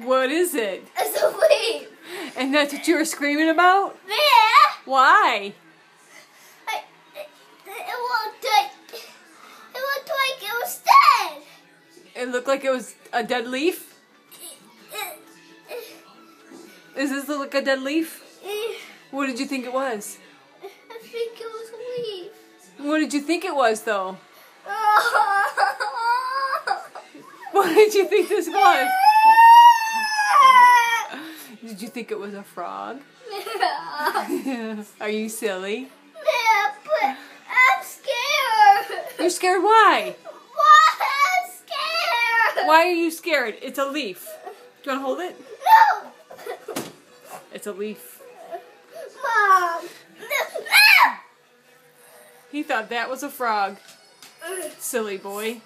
What is it? It's a leaf. And that's what you were screaming about? Yeah. Why? It looked like it was dead. It looked like it was a dead leaf? Does this look like a dead leaf? What did you think it was? I think it was a leaf. What did you think it was, though? What did you think this was? Did you think it was a frog? Are you silly? Yeah, but I'm scared. You're scared? Why? Why? I'm scared. Why are you scared? It's a leaf. Do you want to hold it? No. It's a leaf. Mom. He thought that was a frog. Silly boy.